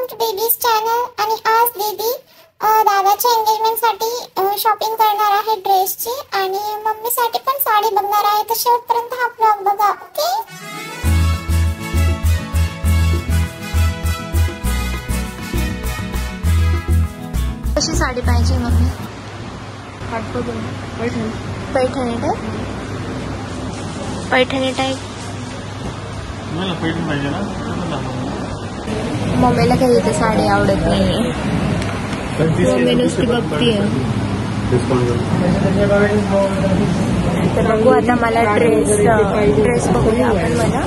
Welcome to babies channel. आणि आज दीदी दादाच्या एंगेजमेंटसाठी शॉपिंग करणार आहे ड्रेसची आणि मम्मीसाठी पण साडी बघणार आहे. तर शेवटपर्यंत हा व्लॉग बघा. ओके. कशी साडी पाहिजे mummy? Paithani type. Paithani type मला पैठणी पाहिजे ना. मम्मीला काही इथे साडी आवडत नाहीये. मम्मी नुसती बघतीये. तर बघू आता मला ड्रेस बघूया आपण. मला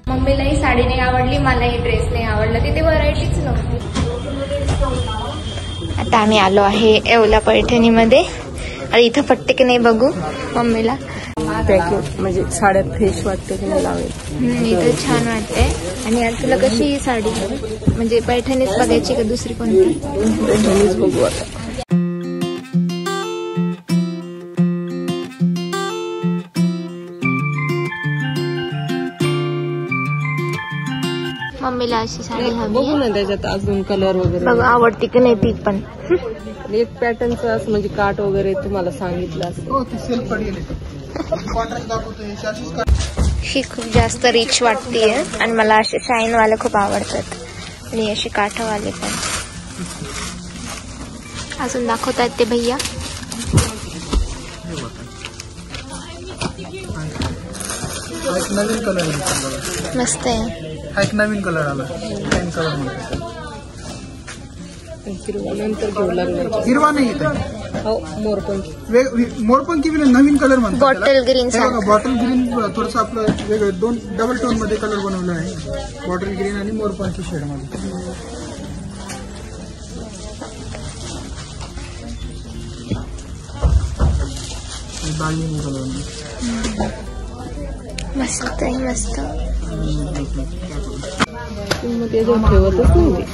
मम्मीलाही साडी नाही आवडली, मलाही ड्रेस नाही आवडला. तिथे व्हरायटीच नव्हती. आता आम्ही आलो आहे येवला पैठणीमध्ये. आणि इथं पट्टे की नाही बघू मम्मीला. म्हणजे साड्यात फ्रेश वाटते की नाही लावेल. इथं छान वाटते. आणि आज तुला कशी ही साडी म्हणजे पैठणीच बघायची का दुसरी कोणती? पैठणीच बघू आता. मम्मीला अशी साडी हवी. बघू ना त्याच्यात अजून कलर वगैरे. बघ आवडती की नाही ती पण. एक पॅटर्नचं असं म्हणजे काट वगैरे तुम्हाला सांगितलं असं. ही खूप जास्त रिच वाटतीये आणि मला असे शाईन वाले खूप आवडतात. आणि अशी काठवाले पण. अजून दाखवतात ते भैया. नवीन कलर मस्त आहे. हा एक नवीन कलर आला. पेन कलर मध्ये. नंतर घेऊ लागला. हिरवा नाही येत. हो मोरपंखी नवीन कलर म्हणतात. Bottle green. बॉटल ग्रीन थोडस आपलं वेगळं दोन डबल टोन मध्ये कलर बनवला आहे. बॉटल ग्रीन आणि मोरपंखी शेड मध्ये. बालिनी कलर मस्त आहे. मस्त. ठेवतच नव्हती.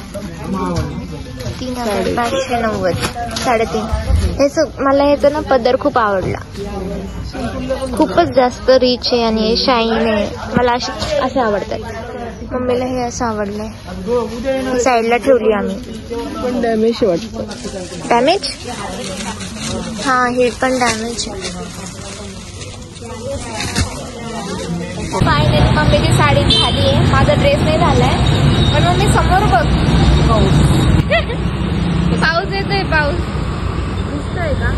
3590 3.5. हे मला ह्याचा ना पदर खूप आवडला. खूपच जास्त रिच आहे आणि शाईन आहे. मला असे आवडतात. मम्मीला हे असं आवडलंय. साईडला ठेवली आम्ही. पण डॅमेज वाटतं. डॅमेज. हा हे पण डॅमेज आहे. फायनली मम्मीची साडी झाली आहे. माझा ड्रेस नाही झालाय. पण मम्मी समोर बघ. पाऊस येतोय. पाऊस दिसतोय का?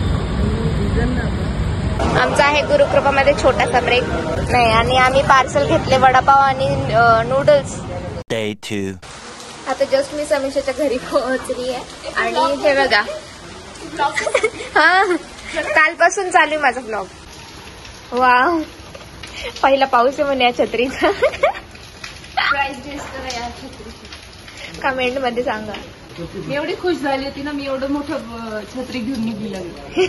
आमचा आहे गुरुकृपामध्ये छोटासा ब्रेक. नाही आणि आम्ही पार्सल घेतले वडापाव आणि नूडल्स. Day 2. आता जस्ट मी समीक्षाच्या घरी पोहोचली आहे. आणि हे बघा. हा कालपासून चालू आहे माझा ब्लॉग. वाव. पहिला पाऊस आहे म्हणे या छत्रीचा. कमेंट मध्ये सांगा. मी एवढी खुश झाली होती ना. मी एवढं मोठं छत्री घेऊन निघू लागली.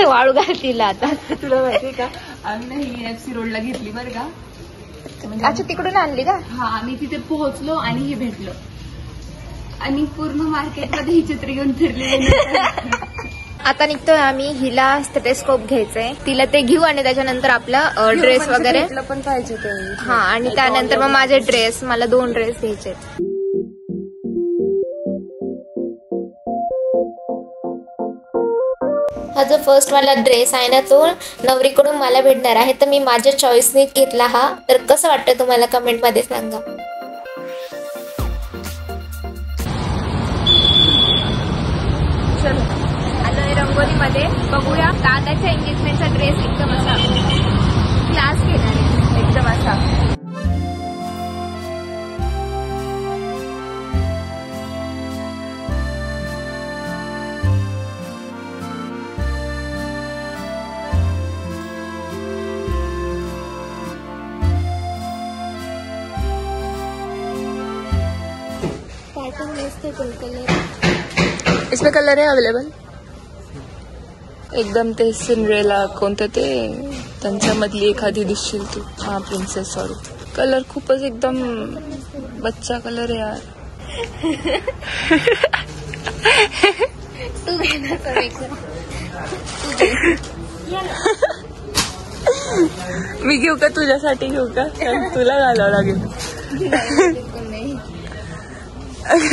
वाळू घालतील आता. तुला माहिती का आम्ही ही FC रोडला घेतली बरं का. अच्छा तिकडून आणली का? हा आम्ही तिथे पोहोचलो आणि हे भेटलं. आणि पूर्ण मार्केटमध्ये ही छत्री घेऊन फिरली. आता निघतोय आम्ही. हिला स्टेथोस्कोप घ्यायचंय. तिला ते घेऊ आणि त्याच्यानंतर आपला ड्रेस वगैरे पण पाहिजे ते. हा आणि त्यानंतर मग माझे ड्रेस. मला 2 ड्रेस घ्यायचे. हा जो फर्स्ट वाला ड्रेस आहे ना तो नवरीकडून मला भेटणार आहे. तर मी माझ्या चॉईसने घेतला हा. तर कसं वाटतं तुम्हाला कमेंट मध्ये सांगा. रंगोलीमध्ये बघूया. दादाच्या एंगेजमेंटचा ड्रेस एकदम असा क्लास घेणार आहे. एकदम असा. इसमें कलर है अवेलेबल. एकदम ते सिंड्रेला कोणतं ते त्यांच्यामधली एखादी दिसशील तू. हा प्रिन्सेस सॉरी. कलर खूपच एकदम बच्चा कलर आहे यार. तू घे ना मी घेऊ का तुझ्यासाठी घेऊ का तुला घालावं लागेल.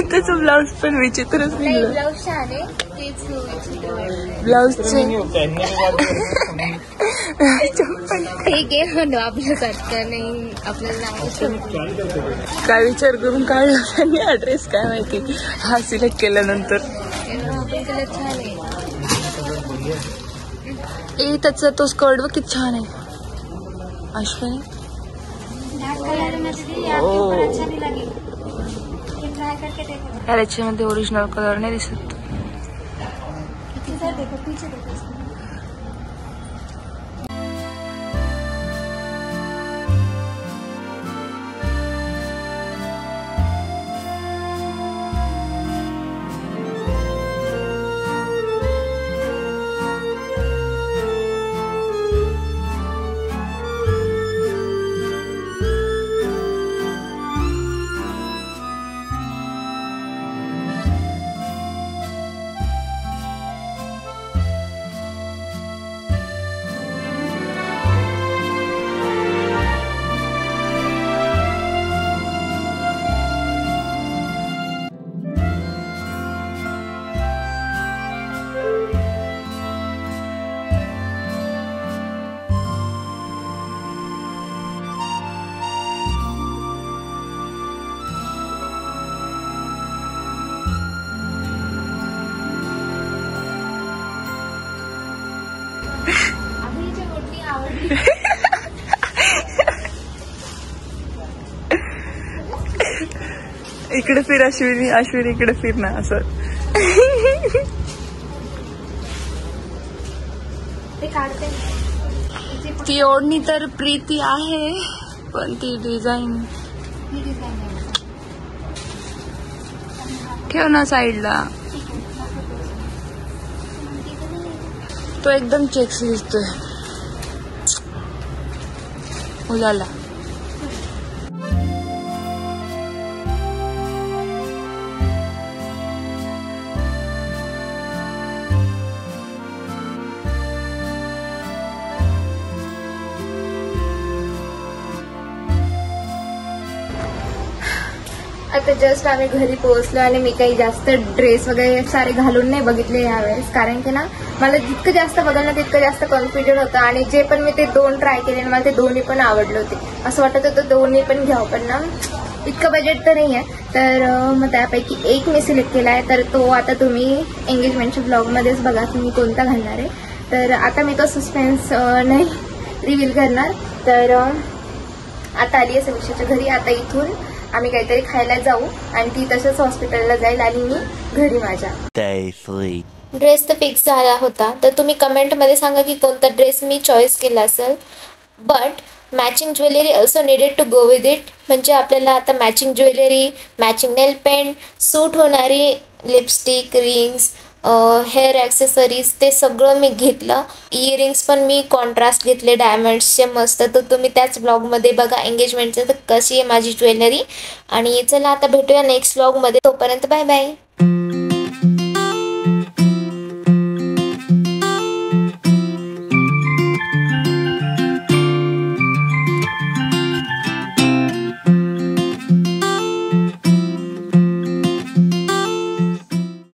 त्याचं ब्लाऊज पण विचित्रच निघलं. ब्लाऊज छान आहे ब्लाऊजचे ठीक आहे म्हणू आपलं करतं नाही आपल्याला काय विचार करून काढला त्यांनी ऍड्रेस काय माहिती. हा सिलेक्ट केल्यानंतर कलर छान आहे. ए त्याचा तो स्कर्ट बघ किती छान आहे अश्विनी. यार याच्यामध्ये ओरिजिनल कलर नाही दिसत. इकडे फिर अश्विनी. अश्विनी इकडे फिर ना असं. ती ओढणी तर प्रीती आहे पण ती डिझाईन ठेव ना साईडला. तो एकदम चेक्स दिसतोय मुलाला. आता जस्ट आम्ही घरी पोहोचलो आणि मी काही जास्त ड्रेस वगैरे सारे घालून नाही बघितले यावेळेस. कारण की ना मला जितकं जास्त बघायला तितकं जास्त कॉन्फिडंट होतं. आणि जे पण मी ते 2 ट्राय केले ना मला ते दोन्ही पण आवडले होते. असं वाटत होतं दोन्ही पण घ्यावं पण ना इतकं बजेट तर नाही आहे. तर मग त्यापैकी एक मी सिलेक्ट केला आहे. तर तो आता तुम्ही एंगेजमेंटच्या ब्लॉगमध्येच बघा की मी कोणता घालणार आहे. तर आता मी तो सस्पेन्स नाही रिव्हील करणार. तर आता आली आहे समीक्षाच्या घरी. आता इथून आम्ही काहीतरी खायला जाऊ आणि ती तसंच हॉस्पिटलला जाईल आणि मी घरी माझ्या. ड्रेस तर फिक्स झाला होता. तर तुम्ही कमेंटमध्ये सांगा की कोणता ड्रेस मी चॉईस केला असेल. But matching jewellery also needed to go with it. म्हणजे आपल्याला आता matching jewellery, matching nail paint, suit होणारी लिपस्टिक, रिंग्स, हेअर ॲक्सेसरीज ते सगळं मी घेतलं. इयरिंग्स पण मी कॉन्ट्रास्ट घेतले डायमंड्सचे मस्त. तर तुम्ही त्याच ब्लॉगमध्ये बघा एंगेजमेंटचं तर कशी आहे माझी ज्वेलरी. आणि चला आता भेटूया नेक्स्ट ब्लॉगमध्ये. तोपर्यंत बाय बाय.